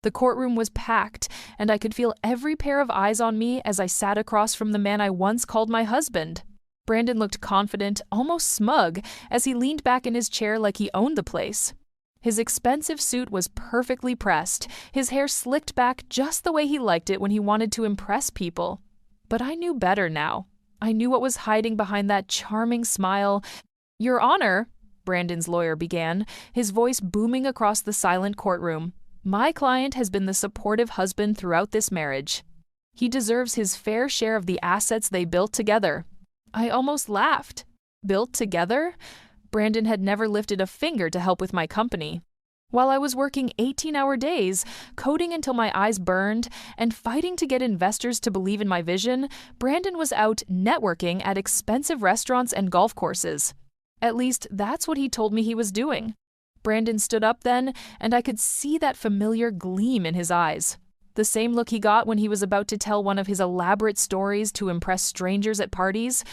The courtroom was packed, and I could feel every pair of eyes on me as I sat across from the man I once called my husband. Brandon looked confident, almost smug, as he leaned back in his chair like he owned the place. His expensive suit was perfectly pressed, his hair slicked back just the way he liked it when he wanted to impress people. But I knew better now. I knew what was hiding behind that charming smile. "Your Honor," Brandon's lawyer began, his voice booming across the silent courtroom, "my client has been the supportive husband throughout this marriage. He deserves his fair share of the assets they built together." I almost laughed. Built together? Brandon had never lifted a finger to help with my company. While I was working 18-hour days, coding until my eyes burned, and fighting to get investors to believe in my vision, Brandon was out networking at expensive restaurants and golf courses. At least, that's what he told me he was doing. Brandon stood up then, and I could see that familiar gleam in his eyes. The same look he got when he was about to tell one of his elaborate stories to impress strangers at parties.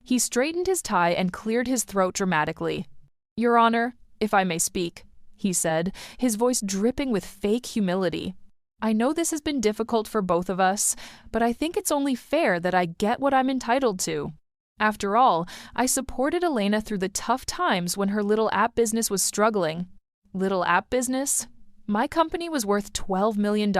He straightened his tie and cleared his throat dramatically. "Your Honor, if I may speak," he said, his voice dripping with fake humility. "I know this has been difficult for both of us, but I think it's only fair that I get what I'm entitled to. After all, I supported Elena through the tough times when her little app business was struggling." Little app business? My company was worth $12 million,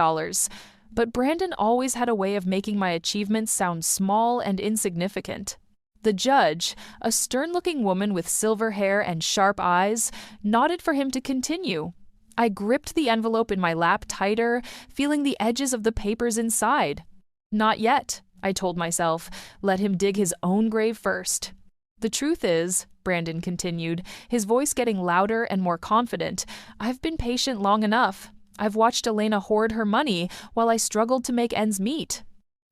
but Brandon always had a way of making my achievements sound small and insignificant. The judge, a stern-looking woman with silver hair and sharp eyes, nodded for him to continue. I gripped the envelope in my lap tighter, feeling the edges of the papers inside. "Not yet," I told myself. "Let him dig his own grave first." "The truth is," Brandon continued, his voice getting louder and more confident, "I've been patient long enough. I've watched Elena hoard her money while I struggled to make ends meet."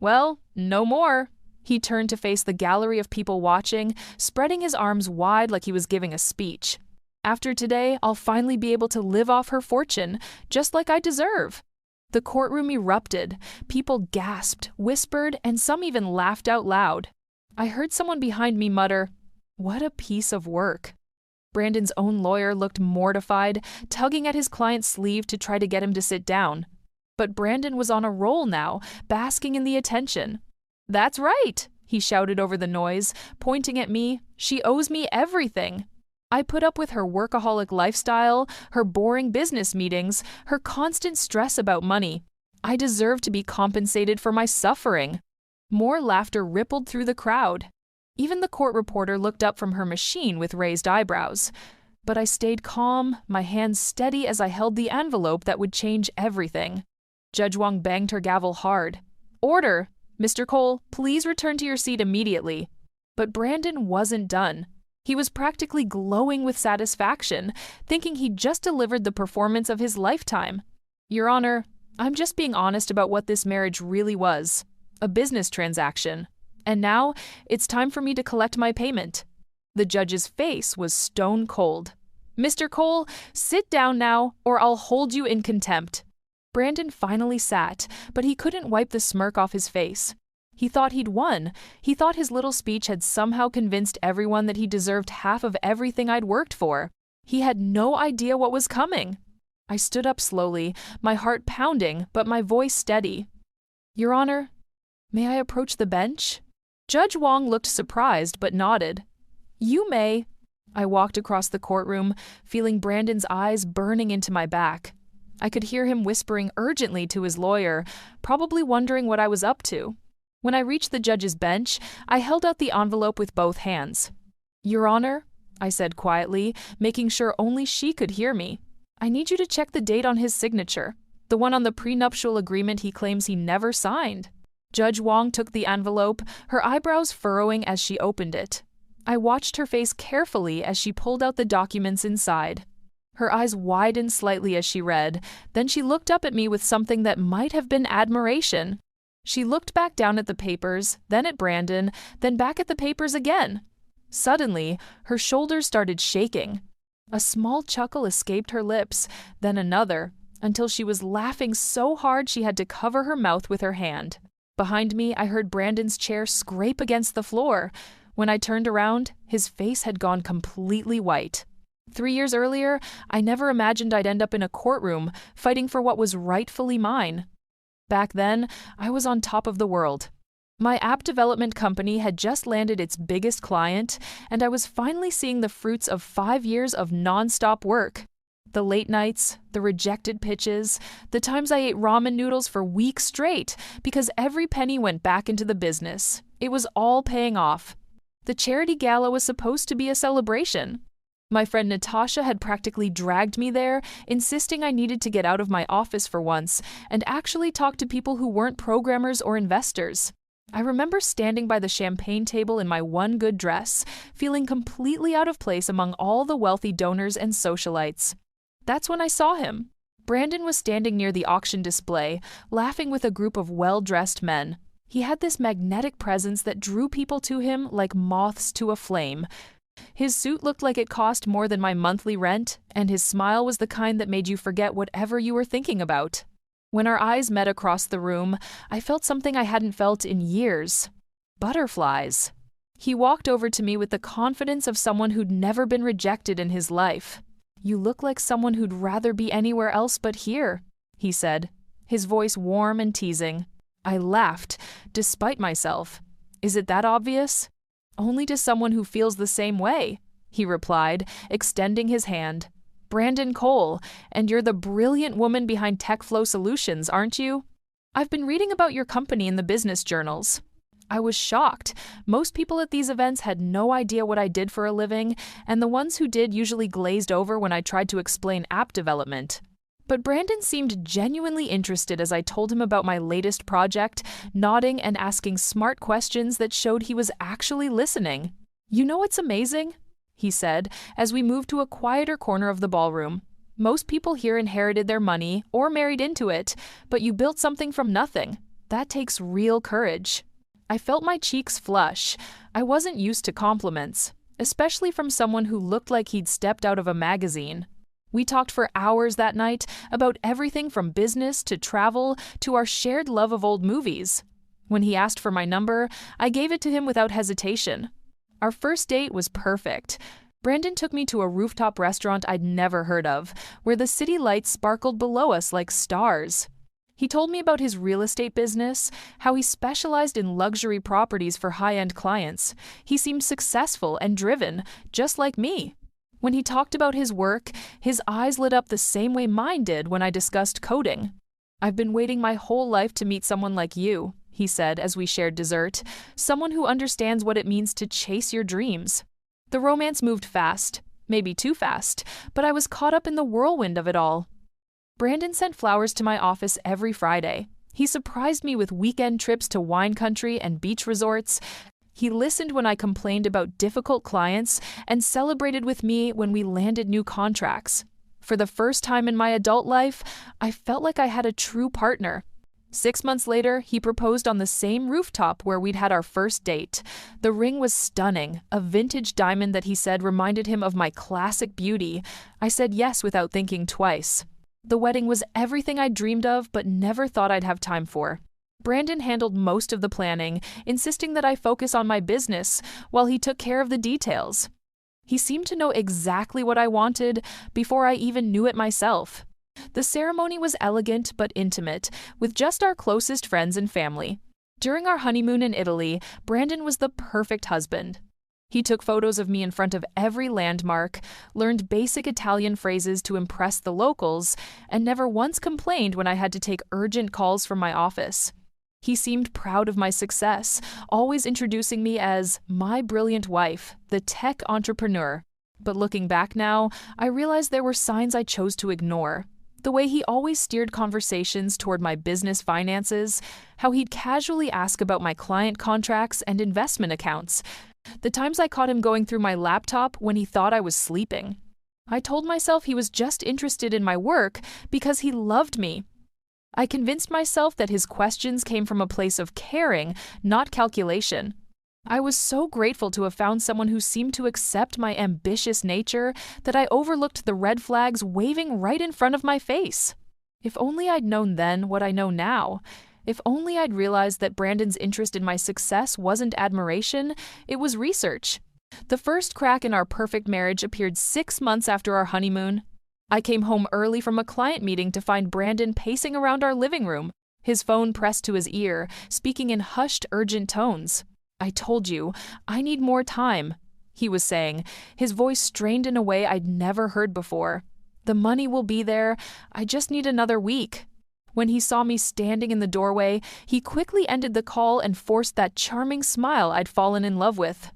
"Well, no more." He turned to face the gallery of people watching, spreading his arms wide like he was giving a speech. "After today, I'll finally be able to live off her fortune, just like I deserve." The courtroom erupted. People gasped, whispered, and some even laughed out loud. I heard someone behind me mutter, "What a piece of work." Brandon's own lawyer looked mortified, tugging at his client's sleeve to try to get him to sit down. But Brandon was on a roll now, basking in the attention. "That's right," he shouted over the noise, pointing at me. "She owes me everything. I put up with her workaholic lifestyle, her boring business meetings, her constant stress about money. I deserve to be compensated for my suffering." More laughter rippled through the crowd. Even the court reporter looked up from her machine with raised eyebrows. But I stayed calm, my hands steady as I held the envelope that would change everything. Judge Wong banged her gavel hard. "Order! Mr. Cole, please return to your seat immediately." But Brandon wasn't done. He was practically glowing with satisfaction, thinking he'd just delivered the performance of his lifetime. "Your Honor, I'm just being honest about what this marriage really was. A business transaction. And now, it's time for me to collect my payment." The judge's face was stone cold. "Mr. Cole, sit down now, or I'll hold you in contempt." Brandon finally sat, but he couldn't wipe the smirk off his face. He thought he'd won. He thought his little speech had somehow convinced everyone that he deserved half of everything I'd worked for. He had no idea what was coming. I stood up slowly, my heart pounding, but my voice steady. "Your Honor, may I approach the bench?" Judge Wong looked surprised but nodded. "You may." I walked across the courtroom, feeling Brandon's eyes burning into my back. I could hear him whispering urgently to his lawyer, probably wondering what I was up to. When I reached the judge's bench, I held out the envelope with both hands. "Your Honor," I said quietly, making sure only she could hear me, "I need you to check the date on his signature, the one on the prenuptial agreement he claims he never signed." Judge Wong took the envelope, her eyebrows furrowing as she opened it. I watched her face carefully as she pulled out the documents inside. Her eyes widened slightly as she read, then she looked up at me with something that might have been admiration. She looked back down at the papers, then at Brandon, then back at the papers again. Suddenly, her shoulders started shaking. A small chuckle escaped her lips, then another, until she was laughing so hard she had to cover her mouth with her hand. Behind me, I heard Brandon's chair scrape against the floor. When I turned around, his face had gone completely white. 3 years earlier, I never imagined I'd end up in a courtroom, fighting for what was rightfully mine. Back then, I was on top of the world. My app development company had just landed its biggest client, and I was finally seeing the fruits of 5 years of non-stop work. The late nights, the rejected pitches, the times I ate ramen noodles for weeks straight because every penny went back into the business. It was all paying off. The charity gala was supposed to be a celebration. My friend Natasha had practically dragged me there, insisting I needed to get out of my office for once and actually talk to people who weren't programmers or investors. I remember standing by the champagne table in my one good dress, feeling completely out of place among all the wealthy donors and socialites. That's when I saw him. Brandon was standing near the auction display, laughing with a group of well-dressed men. He had this magnetic presence that drew people to him like moths to a flame. His suit looked like it cost more than my monthly rent, and his smile was the kind that made you forget whatever you were thinking about. When our eyes met across the room, I felt something I hadn't felt in years. Butterflies. He walked over to me with the confidence of someone who'd never been rejected in his life. "You look like someone who'd rather be anywhere else but here," he said, his voice warm and teasing. I laughed, despite myself. "Is it that obvious?" "Only to someone who feels the same way," he replied, extending his hand. "Brandon Cole, and you're the brilliant woman behind TechFlow Solutions, aren't you? I've been reading about your company in the business journals." I was shocked. Most people at these events had no idea what I did for a living, and the ones who did usually glazed over when I tried to explain app development. But Brandon seemed genuinely interested as I told him about my latest project, nodding and asking smart questions that showed he was actually listening. "You know what's amazing?" he said, as we moved to a quieter corner of the ballroom. "Most people here inherited their money or married into it, but you built something from nothing. That takes real courage." I felt my cheeks flush. I wasn't used to compliments, especially from someone who looked like he'd stepped out of a magazine. We talked for hours that night about everything from business to travel to our shared love of old movies. When he asked for my number, I gave it to him without hesitation. Our first date was perfect. Brandon took me to a rooftop restaurant I'd never heard of, where the city lights sparkled below us like stars. He told me about his real estate business, how he specialized in luxury properties for high-end clients. He seemed successful and driven, just like me. When he talked about his work, his eyes lit up the same way mine did when I discussed coding. "I've been waiting my whole life to meet someone like you," he said as we shared dessert, "someone who understands what it means to chase your dreams." The romance moved fast, maybe too fast, but I was caught up in the whirlwind of it all. Brandon sent flowers to my office every Friday. He surprised me with weekend trips to wine country and beach resorts. He listened when I complained about difficult clients and celebrated with me when we landed new contracts. For the first time in my adult life, I felt like I had a true partner. 6 months later, he proposed on the same rooftop where we'd had our first date. The ring was stunning, a vintage diamond that he said reminded him of my classic beauty. I said yes without thinking twice. The wedding was everything I dreamed of but never thought I'd have time for. Brandon handled most of the planning, insisting that I focus on my business while he took care of the details. He seemed to know exactly what I wanted before I even knew it myself. The ceremony was elegant but intimate, with just our closest friends and family. During our honeymoon in Italy, Brandon was the perfect husband. He took photos of me in front of every landmark, learned basic Italian phrases to impress the locals, and never once complained when I had to take urgent calls from my office. He seemed proud of my success, always introducing me as my brilliant wife, the tech entrepreneur. But looking back now, I realized there were signs I chose to ignore. The way he always steered conversations toward my business finances, how he'd casually ask about my client contracts and investment accounts, the times I caught him going through my laptop when he thought I was sleeping. I told myself he was just interested in my work because he loved me. I convinced myself that his questions came from a place of caring, not calculation. I was so grateful to have found someone who seemed to accept my ambitious nature that I overlooked the red flags waving right in front of my face. If only I'd known then what I know now. If only I'd realized that Brandon's interest in my success wasn't admiration, it was research. The first crack in our perfect marriage appeared 6 months after our honeymoon. I came home early from a client meeting to find Brandon pacing around our living room, his phone pressed to his ear, speaking in hushed, urgent tones. "I told you, I need more time," he was saying, his voice strained in a way I'd never heard before. "The money will be there, I just need another week." When he saw me standing in the doorway, he quickly ended the call and forced that charming smile I'd fallen in love with.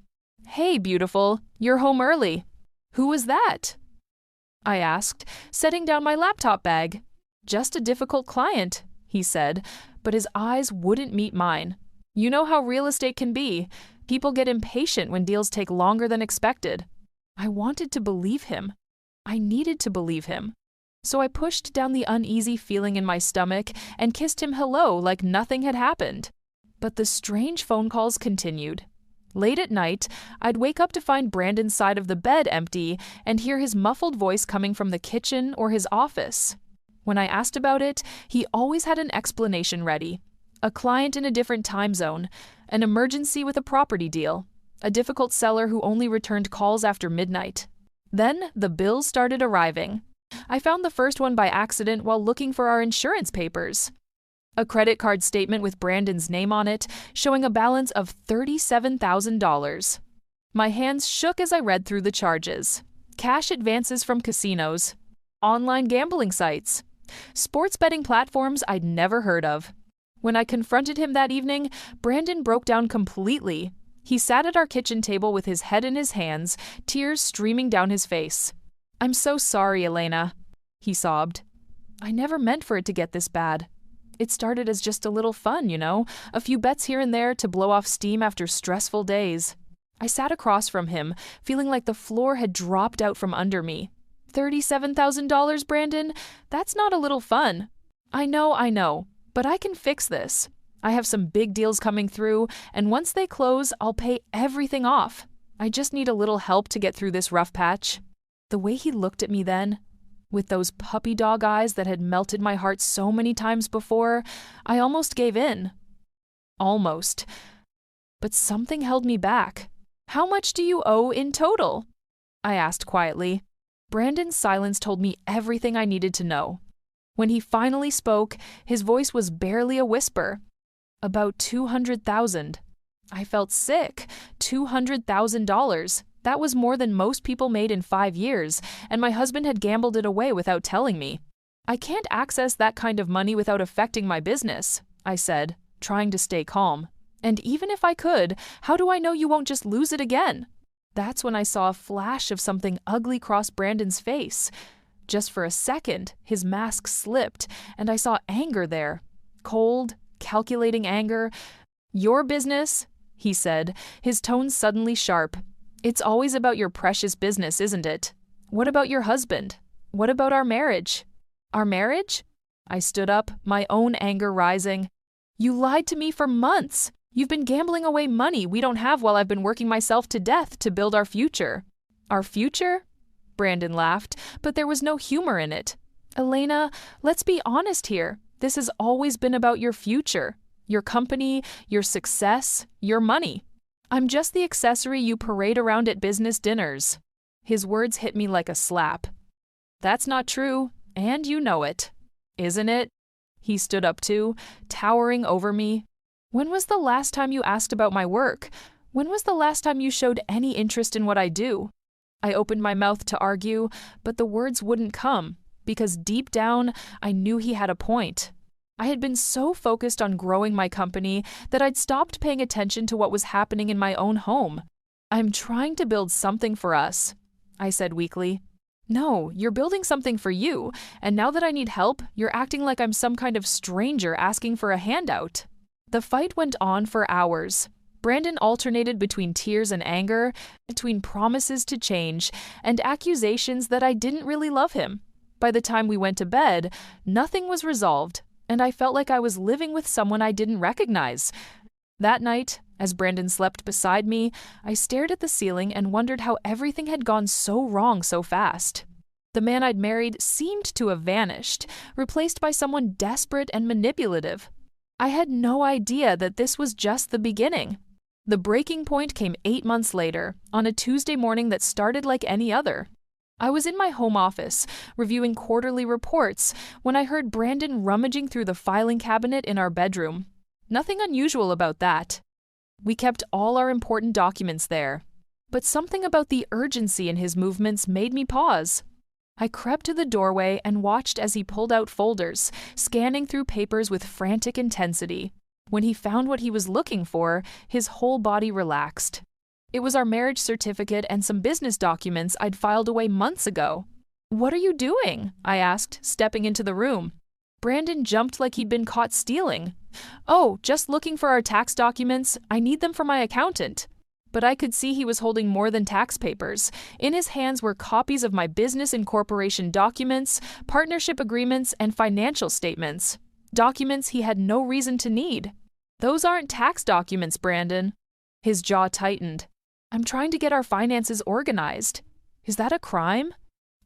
"Hey, beautiful, you're home early. Who was that?" I asked, setting down my laptop bag. "Just a difficult client," he said, but his eyes wouldn't meet mine. You know how real estate can be. People get impatient when deals take longer than expected. I wanted to believe him. I needed to believe him. So I pushed down the uneasy feeling in my stomach and kissed him hello like nothing had happened. But the strange phone calls continued. Late at night, I'd wake up to find Brandon's side of the bed empty and hear his muffled voice coming from the kitchen or his office. When I asked about it, he always had an explanation ready. A client in a different time zone, an emergency with a property deal, a difficult seller who only returned calls after midnight. Then the bills started arriving. I found the first one by accident while looking for our insurance papers. A credit card statement with Brandon's name on it, showing a balance of $37,000. My hands shook as I read through the charges. Cash advances from casinos, online gambling sites, sports betting platforms I'd never heard of. When I confronted him that evening, Brandon broke down completely. He sat at our kitchen table with his head in his hands, tears streaming down his face. "I'm so sorry, Elena," he sobbed. "I never meant for it to get this bad. It started as just a little fun, a few bets here and there to blow off steam after stressful days." I sat across from him, feeling like the floor had dropped out from under me. $37,000, Brandon? That's not a little fun. I know, but I can fix this. I have some big deals coming through, and once they close, I'll pay everything off. I just need a little help to get through this rough patch. The way he looked at me then, with those puppy dog eyes that had melted my heart so many times before, I almost gave in. Almost. But something held me back. "How much do you owe in total?" I asked quietly. Brandon's silence told me everything I needed to know. When he finally spoke, his voice was barely a whisper. "About $200,000. I felt sick. $200,000. That was more than most people made in 5 years, and my husband had gambled it away without telling me. I can't access that kind of money without affecting my business," I said, trying to stay calm. "And even if I could, how do I know you won't just lose it again?" That's when I saw a flash of something ugly cross Brandon's face. Just for a second, his mask slipped, and I saw anger there. Cold, calculating anger. "Your business," he said, his tone suddenly sharp. "It's always about your precious business, isn't it? What about your husband? What about our marriage?" "Our marriage?" I stood up, my own anger rising. "You lied to me for months. You've been gambling away money we don't have while I've been working myself to death to build our future." "Our future?" Brandon laughed, but there was no humor in it. "Elena, let's be honest here. This has always been about your future, your company, your success, your money. I'm just the accessory you parade around at business dinners." His words hit me like a slap. "That's not true, and you know it. Isn't it?" He stood up too, towering over me. "When was the last time you asked about my work? When was the last time you showed any interest in what I do?" I opened my mouth to argue, but the words wouldn't come, because deep down, I knew he had a point. I had been so focused on growing my company that I'd stopped paying attention to what was happening in my own home. "I'm trying to build something for us," I said weakly. "No, you're building something for you, and now that I need help, you're acting like I'm some kind of stranger asking for a handout." The fight went on for hours. Brandon alternated between tears and anger, between promises to change, and accusations that I didn't really love him. By the time we went to bed, nothing was resolved, and I felt like I was living with someone I didn't recognize. That night, as Brandon slept beside me, I stared at the ceiling and wondered how everything had gone so wrong so fast. The man I'd married seemed to have vanished, replaced by someone desperate and manipulative. I had no idea that this was just the beginning. The breaking point came 8 months later, on a Tuesday morning that started like any other. I was in my home office, reviewing quarterly reports, when I heard Brandon rummaging through the filing cabinet in our bedroom. Nothing unusual about that. We kept all our important documents there. But something about the urgency in his movements made me pause. I crept to the doorway and watched as he pulled out folders, scanning through papers with frantic intensity. When he found what he was looking for, his whole body relaxed. It was our marriage certificate and some business documents I'd filed away months ago. "What are you doing?" I asked, stepping into the room. Brandon jumped like he'd been caught stealing. "Oh, just looking for our tax documents. I need them for my accountant." But I could see he was holding more than tax papers. In his hands were copies of my business incorporation documents, partnership agreements, and financial statements. Documents he had no reason to need. "Those aren't tax documents, Brandon." His jaw tightened. "I'm trying to get our finances organized." "Is that a crime?"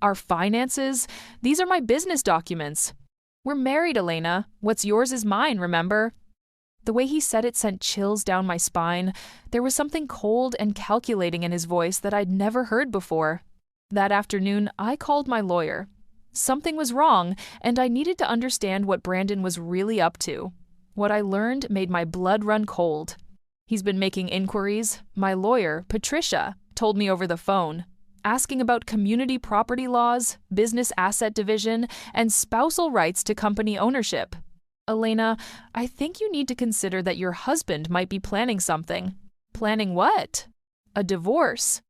"Our finances? These are my business documents." "We're married, Elena. What's yours is mine, remember?" The way he said it sent chills down my spine. There was something cold and calculating in his voice that I'd never heard before. That afternoon, I called my lawyer. Something was wrong, and I needed to understand what Brandon was really up to. What I learned made my blood run cold. He's been making inquiries. My lawyer, Patricia, told me over the phone, asking about community property laws, business asset division, and spousal rights to company ownership. "Elena, I think you need to consider that your husband might be planning something." "Planning what?" "A divorce.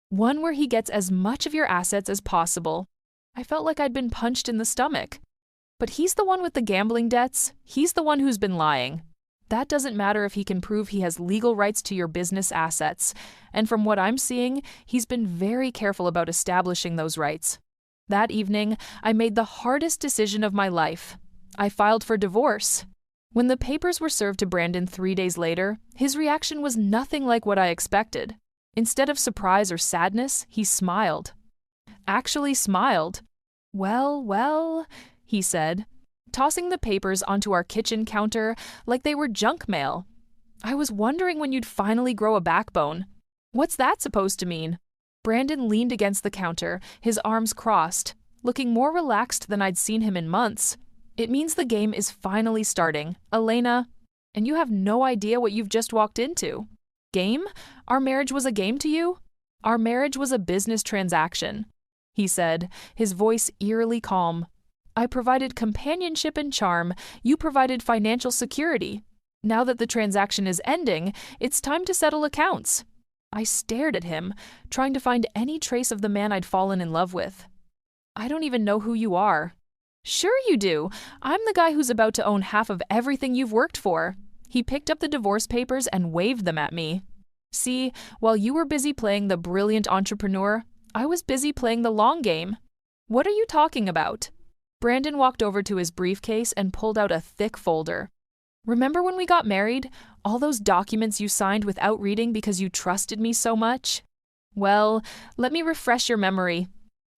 One where he gets as much of your assets as possible." I felt like I'd been punched in the stomach. "But he's the one with the gambling debts. He's the one who's been lying. That doesn't matter if he can prove he has legal rights to your business assets. And from what I'm seeing, he's been very careful about establishing those rights." That evening, I made the hardest decision of my life. I filed for divorce. When the papers were served to Brandon 3 days later, his reaction was nothing like what I expected. Instead of surprise or sadness, he smiled. Actually smiled. Well, he said, tossing the papers onto our kitchen counter like they were junk mail. "I was wondering when you'd finally grow a backbone." "What's that supposed to mean?" Brandon leaned against the counter, his arms crossed, looking more relaxed than I'd seen him in months. "It means the game is finally starting, Elena, and you have no idea what you've just walked into." "Game? Our marriage was a game to you?" "Our marriage was a business transaction," he said, his voice eerily calm. "I provided companionship and charm, you provided financial security. Now that the transaction is ending, it's time to settle accounts." I stared at him, trying to find any trace of the man I'd fallen in love with. "I don't even know who you are." "Sure you do. I'm the guy who's about to own half of everything you've worked for." He picked up the divorce papers and waved them at me. "See, while you were busy playing the brilliant entrepreneur, I was busy playing the long game." "What are you talking about?" Brandon walked over to his briefcase and pulled out a thick folder. "Remember when we got married? All those documents you signed without reading because you trusted me so much? Well, let me refresh your memory."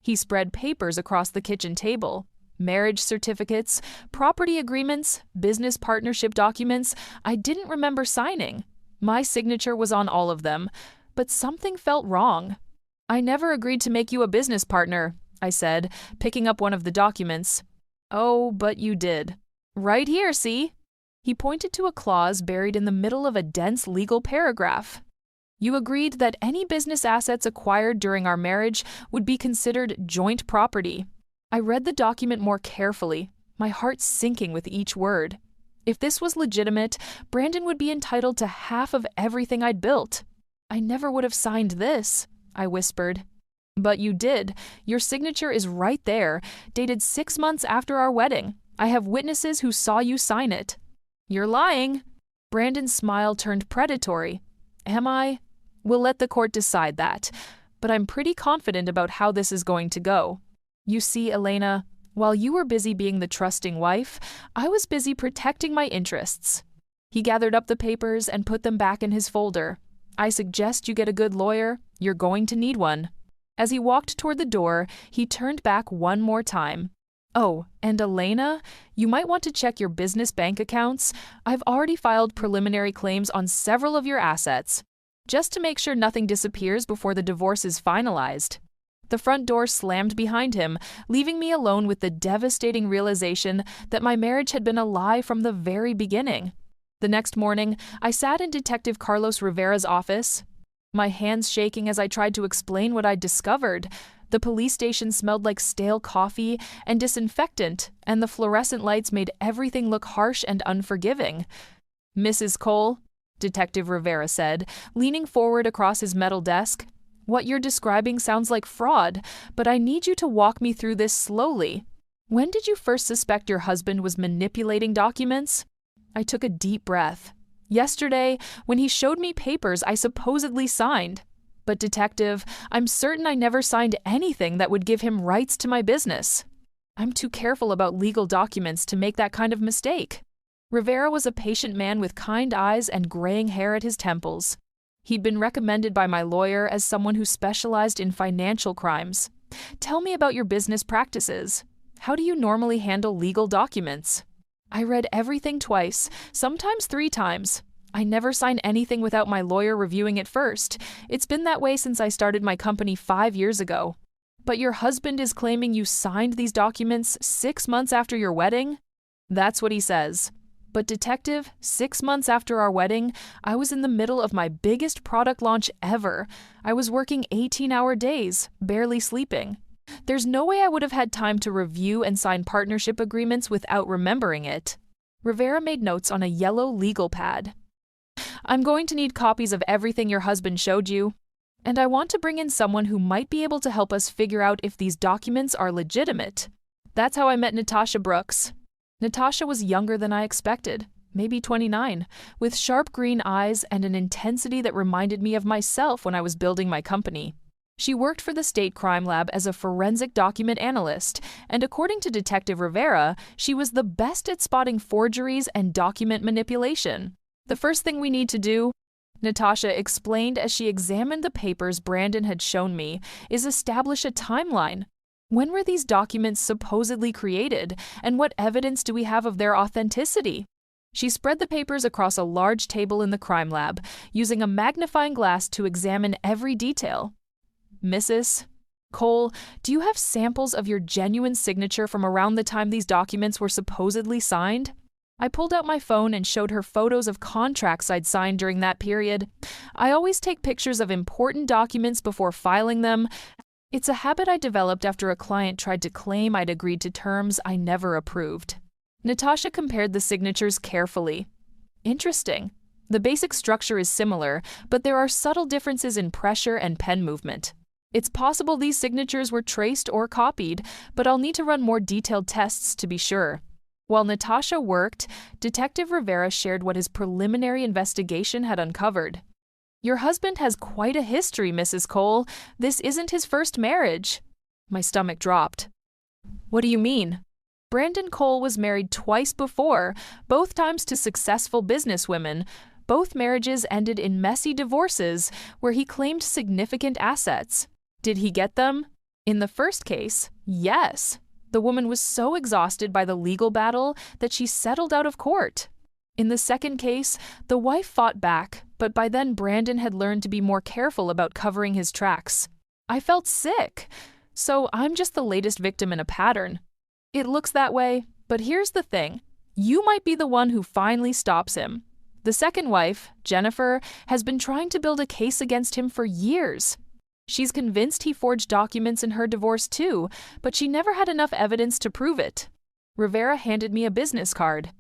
He spread papers across the kitchen table. Marriage certificates, property agreements, business partnership documents I didn't remember signing. My signature was on all of them, but something felt wrong. "I never agreed to make you a business partner," I said, picking up one of the documents. "Oh, but you did. Right here, see?" He pointed to a clause buried in the middle of a dense legal paragraph. "You agreed that any business assets acquired during our marriage would be considered joint property." I read the document more carefully, my heart sinking with each word. If this was legitimate, Brandon would be entitled to half of everything I'd built. "I never would have signed this," I whispered. "But you did. Your signature is right there, dated 6 months after our wedding. I have witnesses who saw you sign it." "You're lying." Brandon's smile turned predatory. "Am I? We'll let the court decide that, but I'm pretty confident about how this is going to go. You see, Elena, while you were busy being the trusting wife, I was busy protecting my interests." He gathered up the papers and put them back in his folder. "I suggest you get a good lawyer. You're going to need one." As he walked toward the door, he turned back one more time. Oh, and Elena, you might want to check your business bank accounts. I've already filed preliminary claims on several of your assets, just to make sure nothing disappears before the divorce is finalized. The front door slammed behind him, leaving me alone with the devastating realization that my marriage had been a lie from the very beginning. The next morning, I sat in Detective Carlos Rivera's office, my hands shaking as I tried to explain what I'd discovered. The police station smelled like stale coffee and disinfectant, and the fluorescent lights made everything look harsh and unforgiving. "Mrs. Cole," Detective Rivera said, leaning forward across his metal desk, "what you're describing sounds like fraud, but I need you to walk me through this slowly. When did you first suspect your husband was manipulating documents?" I took a deep breath. "Yesterday, when he showed me papers I supposedly signed. But Detective, I'm certain I never signed anything that would give him rights to my business. I'm too careful about legal documents to make that kind of mistake." Rivera was a patient man with kind eyes and graying hair at his temples. He'd been recommended by my lawyer as someone who specialized in financial crimes. "Tell me about your business practices. How do you normally handle legal documents?" I read everything twice, sometimes 3 times. I never sign anything without my lawyer reviewing it first. It's been that way since I started my company 5 years ago. "But your husband is claiming you signed these documents 6 months after your wedding?" "That's what he says. But Detective, 6 months after our wedding, I was in the middle of my biggest product launch ever. I was working 18-hour days, barely sleeping. There's no way I would have had time to review and sign partnership agreements without remembering it." Rivera made notes on a yellow legal pad. "I'm going to need copies of everything your husband showed you, and I want to bring in someone who might be able to help us figure out if these documents are legitimate." That's how I met Natasha Brooks. Natasha was younger than I expected, maybe 29, with sharp green eyes and an intensity that reminded me of myself when I was building my company. She worked for the state crime lab as a forensic document analyst, and according to Detective Rivera, she was the best at spotting forgeries and document manipulation. "The first thing we need to do," Natasha explained as she examined the papers Brandon had shown me, "is establish a timeline. When were these documents supposedly created, and what evidence do we have of their authenticity?" She spread the papers across a large table in the crime lab, using a magnifying glass to examine every detail. "Mrs. Cole, do you have samples of your genuine signature from around the time these documents were supposedly signed?" I pulled out my phone and showed her photos of contracts I'd signed during that period. I always take pictures of important documents before filing them. It's a habit I developed after a client tried to claim I'd agreed to terms I never approved. Natasha compared the signatures carefully. "Interesting. The basic structure is similar, but there are subtle differences in pressure and pen movement. It's possible these signatures were traced or copied, but I'll need to run more detailed tests to be sure." While Natasha worked, Detective Rivera shared what his preliminary investigation had uncovered. "Your husband has quite a history, Mrs. Cole. This isn't his first marriage." My stomach dropped. "What do you mean?" "Brandon Cole was married twice before, both times to successful businesswomen. Both marriages ended in messy divorces where he claimed significant assets. Did he get them? In the first case, yes. The woman was so exhausted by the legal battle that she settled out of court. In the second case, the wife fought back, but by then Brandon had learned to be more careful about covering his tracks. I felt sick, so I'm just the latest victim in a pattern. It looks that way, but here's the thing. You might be the one who finally stops him. The second wife, Jennifer, has been trying to build a case against him for years. She's convinced he forged documents in her divorce too, but she never had enough evidence to prove it." Rivera handed me a business card.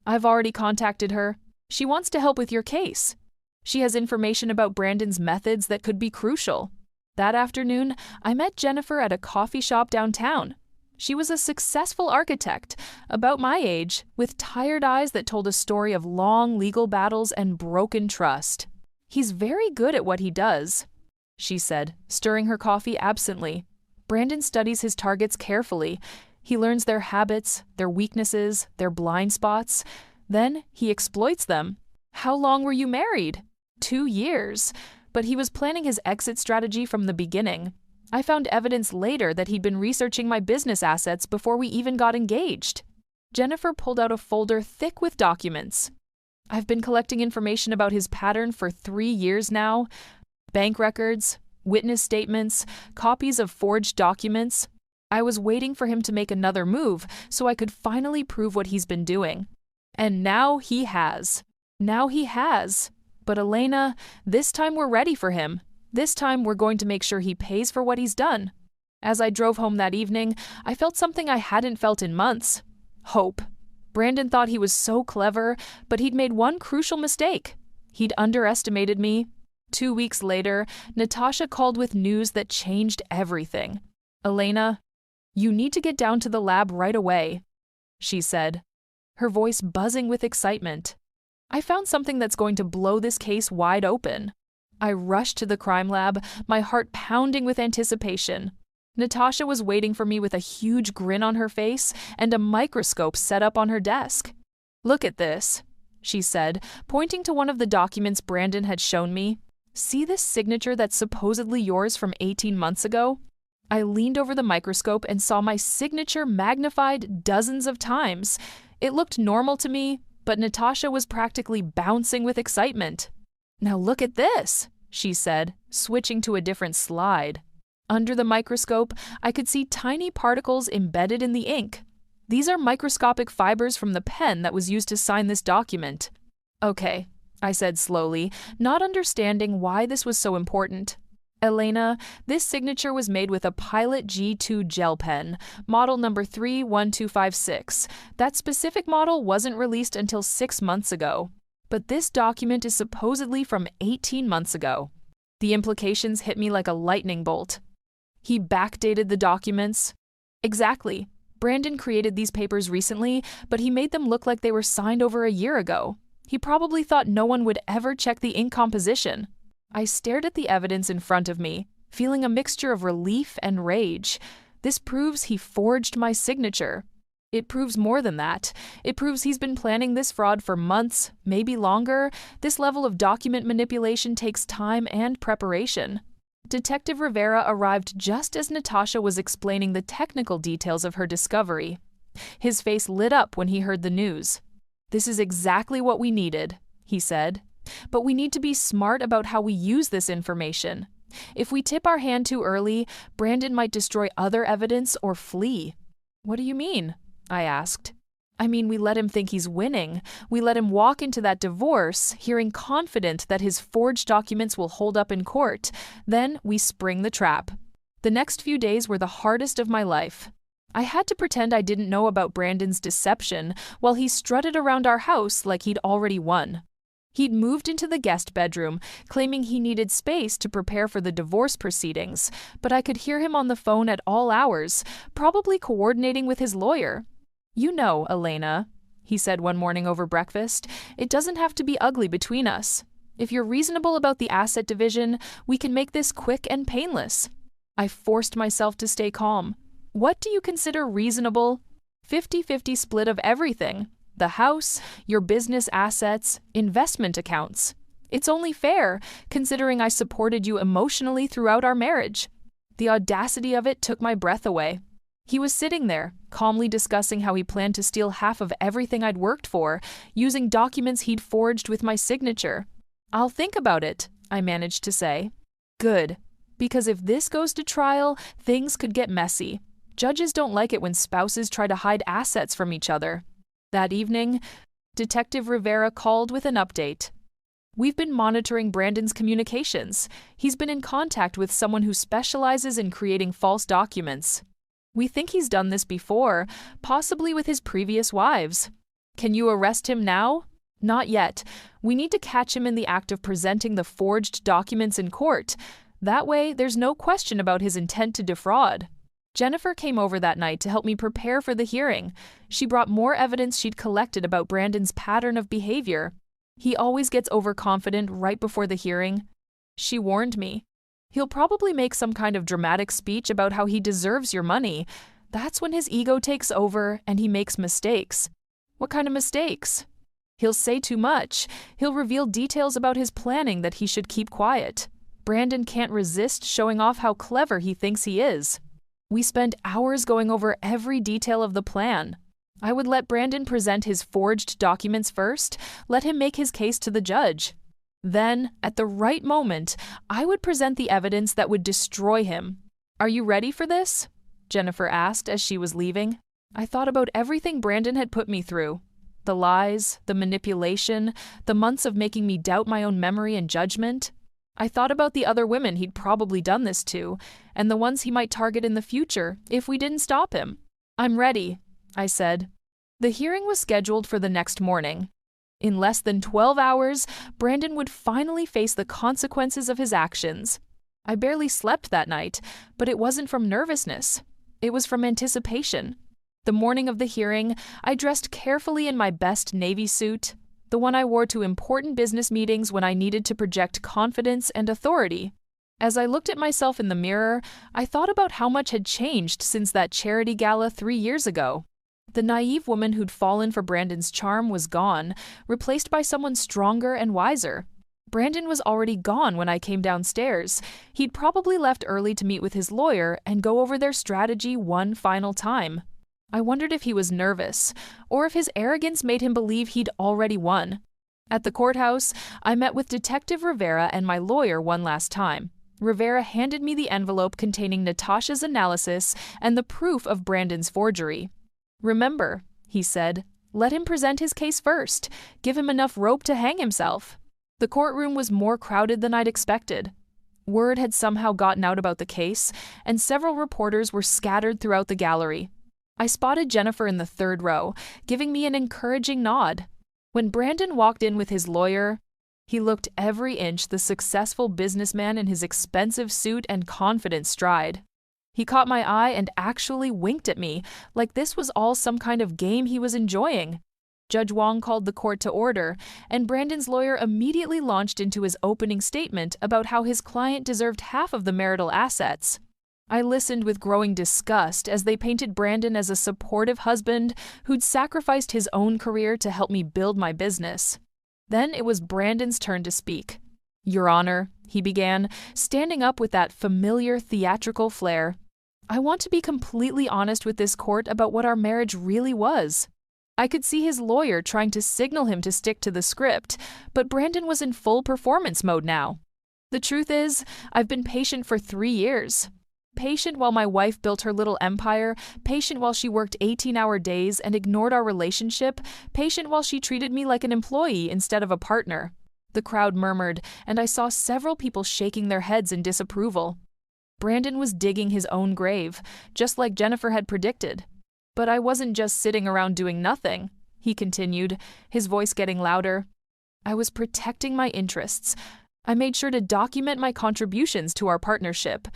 "I've already contacted her. She wants to help with your case. She has information about Brandon's methods that could be crucial." That afternoon, I met Jennifer at a coffee shop downtown. She was a successful architect, about my age, with tired eyes that told a story of long legal battles and broken trust. "He's very good at what he does," she said, stirring her coffee absently. "Brandon studies his targets carefully. He learns their habits, their weaknesses, their blind spots. Then he exploits them. How long were you married?" 2 years. But he was planning his exit strategy from the beginning. I found evidence later that he'd been researching my business assets before we even got engaged. Jennifer pulled out a folder thick with documents. I've been collecting information about his pattern for 3 years now. Bank records, witness statements, copies of forged documents. I was waiting for him to make another move so I could finally prove what he's been doing. And now he has. But Elena, this time we're ready for him. This time we're going to make sure he pays for what he's done. As I drove home that evening, I felt something I hadn't felt in months. Hope. Brandon thought he was so clever, but he'd made one crucial mistake. He'd underestimated me. 2 weeks later, Natasha called with news that changed everything. "Elena, you need to get down to the lab right away," she said, her voice buzzing with excitement. I found something that's going to blow this case wide open. I rushed to the crime lab, my heart pounding with anticipation. Natasha was waiting for me with a huge grin on her face and a microscope set up on her desk. "Look at this," she said, pointing to one of the documents Brandon had shown me. "See this signature that's supposedly yours from 18 months ago?" I leaned over the microscope and saw my signature magnified dozens of times. It looked normal to me, but Natasha was practically bouncing with excitement. "Now look at this," she said, switching to a different slide. Under the microscope, I could see tiny particles embedded in the ink. These are microscopic fibers from the pen that was used to sign this document. "Okay," I said slowly, not understanding why this was so important. "Elena, this signature was made with a Pilot G2 gel pen, model number 31256. That specific model wasn't released until 6 months ago. But this document is supposedly from 18 months ago." The implications hit me like a lightning bolt. He backdated the documents. Exactly. Brandon created these papers recently, but he made them look like they were signed over a year ago. He probably thought no one would ever check the ink composition. I stared at the evidence in front of me, feeling a mixture of relief and rage. This proves he forged my signature. It proves more than that. It proves he's been planning this fraud for months, maybe longer. This level of document manipulation takes time and preparation. Detective Rivera arrived just as Natasha was explaining the technical details of her discovery. His face lit up when he heard the news. "This is exactly what we needed," he said. "But we need to be smart about how we use this information. If we tip our hand too early, Brandon might destroy other evidence or flee." "What do you mean?" I asked. "I mean, we let him think he's winning. We let him walk into that divorce, hearing confident that his forged documents will hold up in court. Then we spring the trap." The next few days were the hardest of my life. I had to pretend I didn't know about Brandon's deception while he strutted around our house like he'd already won. He'd moved into the guest bedroom, claiming he needed space to prepare for the divorce proceedings, but I could hear him on the phone at all hours, probably coordinating with his lawyer. "You know, Elena," he said one morning over breakfast, "it doesn't have to be ugly between us. If you're reasonable about the asset division, we can make this quick and painless." I forced myself to stay calm. "What do you consider reasonable?" 50-50 split of everything. The house, your business assets, investment accounts. It's only fair, considering I supported you emotionally throughout our marriage. The audacity of it took my breath away. He was sitting there, calmly discussing how he planned to steal half of everything I'd worked for, using documents he'd forged with my signature. "I'll think about it," I managed to say. "Good. Because if this goes to trial, things could get messy. Judges don't like it when spouses try to hide assets from each other." That evening, Detective Rivera called with an update. "We've been monitoring Brandon's communications. He's been in contact with someone who specializes in creating false documents. We think he's done this before, possibly with his previous wives. Can you arrest him now?" "Not yet. We need to catch him in the act of presenting the forged documents in court. That way, there's no question about his intent to defraud." Jennifer came over that night to help me prepare for the hearing. She brought more evidence she'd collected about Brandon's pattern of behavior. He always gets overconfident right before the hearing. She warned me. "He'll probably make some kind of dramatic speech about how he deserves your money. That's when his ego takes over and he makes mistakes." "What kind of mistakes?" "He'll say too much. He'll reveal details about his planning that he should keep quiet. Brandon can't resist showing off how clever he thinks he is. We spent hours going over every detail of the plan. I would let Brandon present his forged documents first, let him make his case to the judge. Then, at the right moment, I would present the evidence that would destroy him. "Are you ready for this?" Jennifer asked as she was leaving. I thought about everything Brandon had put me through. The lies, the manipulation, the months of making me doubt my own memory and judgment. I thought about the other women he'd probably done this to, and the ones he might target in the future if we didn't stop him. "I'm ready," I said. The hearing was scheduled for the next morning. In less than 12 hours, Brandon would finally face the consequences of his actions. I barely slept that night, but it wasn't from nervousness. It was from anticipation. The morning of the hearing, I dressed carefully in my best navy suit, the one I wore to important business meetings when I needed to project confidence and authority. As I looked at myself in the mirror, I thought about how much had changed since that charity gala 3 years ago. The naive woman who'd fallen for Brandon's charm was gone, replaced by someone stronger and wiser. Brandon was already gone when I came downstairs. He'd probably left early to meet with his lawyer and go over their strategy one final time. I wondered if he was nervous, or if his arrogance made him believe he'd already won. At the courthouse, I met with Detective Rivera and my lawyer one last time. Rivera handed me the envelope containing Natasha's analysis and the proof of Brandon's forgery. "Remember," he said, "let him present his case first. Give him enough rope to hang himself." The courtroom was more crowded than I'd expected. Word had somehow gotten out about the case, and several reporters were scattered throughout the gallery. I spotted Jennifer in the third row, giving me an encouraging nod. When Brandon walked in with his lawyer, he looked every inch the successful businessman in his expensive suit and confident stride. He caught my eye and actually winked at me, like this was all some kind of game he was enjoying. Judge Wong called the court to order, and Brandon's lawyer immediately launched into his opening statement about how his client deserved half of the marital assets. I listened with growing disgust as they painted Brandon as a supportive husband who'd sacrificed his own career to help me build my business. Then it was Brandon's turn to speak. "Your Honor," he began, standing up with that familiar theatrical flair. "I want to be completely honest with this court about what our marriage really was." I could see his lawyer trying to signal him to stick to the script, but Brandon was in full performance mode now. "The truth is, I've been patient for 3 years. Patient while my wife built her little empire, patient while she worked 18-hour days and ignored our relationship, patient while she treated me like an employee instead of a partner." The crowd murmured, and I saw several people shaking their heads in disapproval. Brandon was digging his own grave, just like Jennifer had predicted. "But I wasn't just sitting around doing nothing," he continued, his voice getting louder. "I was protecting my interests. I made sure to document my contributions to our partnership.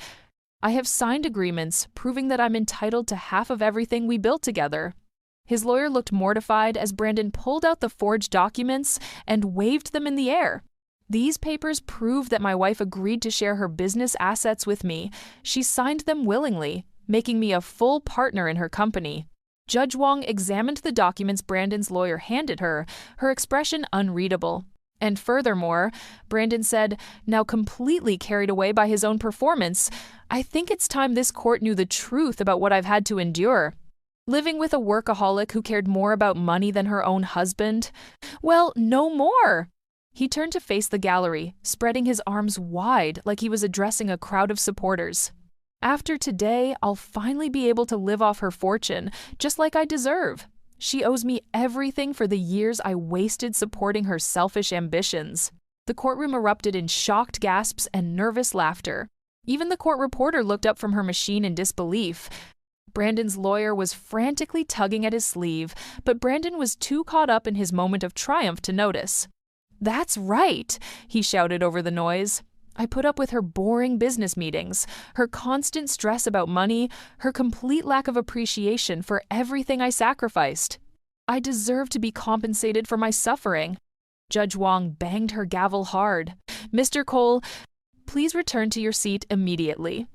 I have signed agreements proving that I'm entitled to half of everything we built together." His lawyer looked mortified as Brandon pulled out the forged documents and waved them in the air. "These papers prove that my wife agreed to share her business assets with me. She signed them willingly, making me a full partner in her company." Judge Wong examined the documents Brandon's lawyer handed her, her expression unreadable. And furthermore, Brandon said, now completely carried away by his own performance, "I think it's time this court knew the truth about what I've had to endure. Living with a workaholic who cared more about money than her own husband? Well, no more!" He turned to face the gallery, spreading his arms wide like he was addressing a crowd of supporters. "After today, I'll finally be able to live off her fortune, just like I deserve. She owes me everything for the years I wasted supporting her selfish ambitions." The courtroom erupted in shocked gasps and nervous laughter. Even the court reporter looked up from her machine in disbelief. Brandon's lawyer was frantically tugging at his sleeve, but Brandon was too caught up in his moment of triumph to notice. "That's right," he shouted over the noise. "I put up with her boring business meetings, her constant stress about money, her complete lack of appreciation for everything I sacrificed. I deserve to be compensated for my suffering." Judge Wong banged her gavel hard. "Mr. Cole, please return to your seat immediately."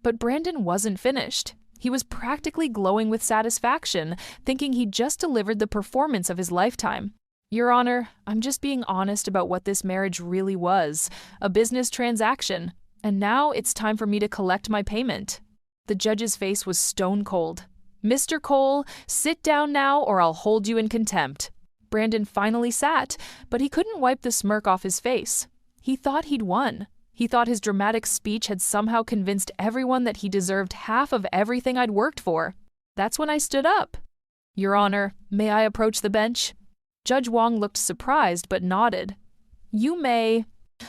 But Brandon wasn't finished. He was practically glowing with satisfaction, thinking he'd just delivered the performance of his lifetime. "Your Honor, I'm just being honest about what this marriage really was, a business transaction. And now it's time for me to collect my payment. The judge's face was stone cold. Mr. Cole, sit down now or I'll hold you in contempt. Brandon finally sat, but he couldn't wipe the smirk off his face. He thought he'd won. He thought his dramatic speech had somehow convinced everyone that he deserved half of everything I'd worked for. That's when I stood up. Your Honor, may I approach the bench? Judge Wong looked surprised but nodded. You may.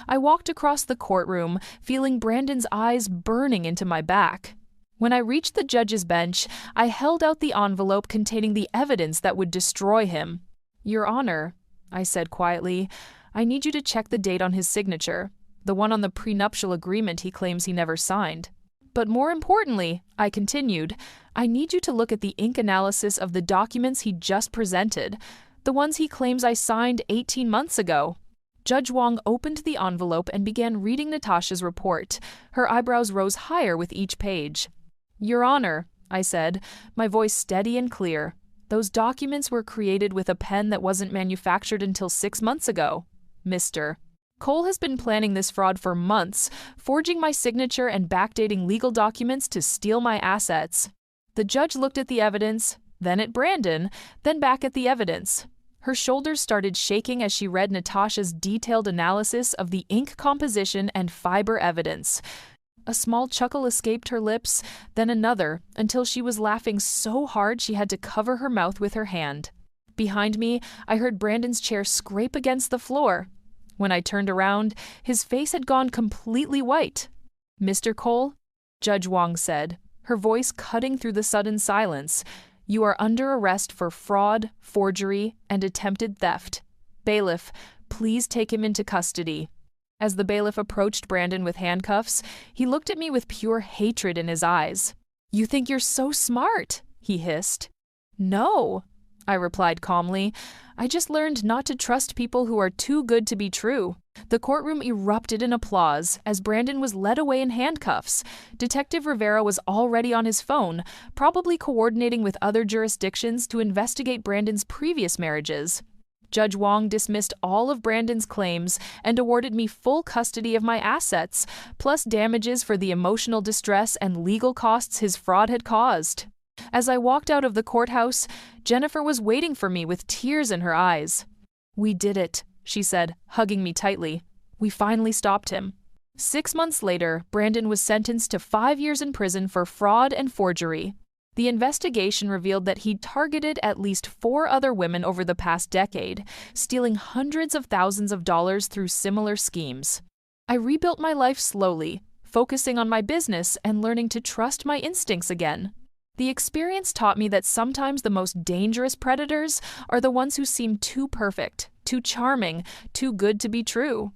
I walked across the courtroom, feeling Brandon's eyes burning into my back. When I reached the judge's bench, I held out the envelope containing the evidence that would destroy him. Your Honor, I said quietly, I need you to check the date on his signature, the one on the prenuptial agreement he claims he never signed. But more importantly, I continued, I need you to look at the ink analysis of the documents he just presented, the ones he claims I signed 18 months ago. Judge Wong opened the envelope and began reading Natasha's report. Her eyebrows rose higher with each page. Your Honor, I said, my voice steady and clear, those documents were created with a pen that wasn't manufactured until 6 months ago. Mr. Cole has been planning this fraud for months, forging my signature and backdating legal documents to steal my assets. The judge looked at the evidence, then at Brandon, then back at the evidence. Her shoulders started shaking as she read Natasha's detailed analysis of the ink composition and fiber evidence. A small chuckle escaped her lips, then another, until she was laughing so hard she had to cover her mouth with her hand. Behind me, I heard Brandon's chair scrape against the floor. When I turned around, his face had gone completely white. Mr. Cole, Judge Wong said, her voice cutting through the sudden silence, you are under arrest for fraud, forgery, and attempted theft. Bailiff, please take him into custody. As the bailiff approached Brandon with handcuffs, he looked at me with pure hatred in his eyes. You think you're so smart, he hissed. No, I replied calmly. I just learned not to trust people who are too good to be true. The courtroom erupted in applause as Brandon was led away in handcuffs. Detective Rivera was already on his phone, probably coordinating with other jurisdictions to investigate Brandon's previous marriages. Judge Wong dismissed all of Brandon's claims and awarded me full custody of my assets, plus damages for the emotional distress and legal costs his fraud had caused. As I walked out of the courthouse, Jennifer was waiting for me with tears in her eyes. We did it, she said, hugging me tightly. We finally stopped him. 6 months later, Brandon was sentenced to 5 years in prison for fraud and forgery. The investigation revealed that he'd targeted at least 4 other women over the past decade, stealing hundreds of thousands of dollars through similar schemes. I rebuilt my life slowly, focusing on my business and learning to trust my instincts again. The experience taught me that sometimes the most dangerous predators are the ones who seem too perfect, too charming, too good to be true.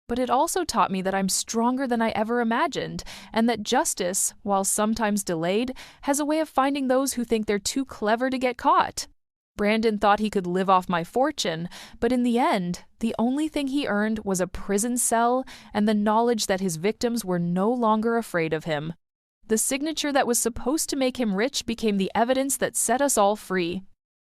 But it also taught me that I'm stronger than I ever imagined, and that justice, while sometimes delayed, has a way of finding those who think they're too clever to get caught. Brandon thought he could live off my fortune, but in the end, the only thing he earned was a prison cell and the knowledge that his victims were no longer afraid of him. The signature that was supposed to make him rich became the evidence that set us all free.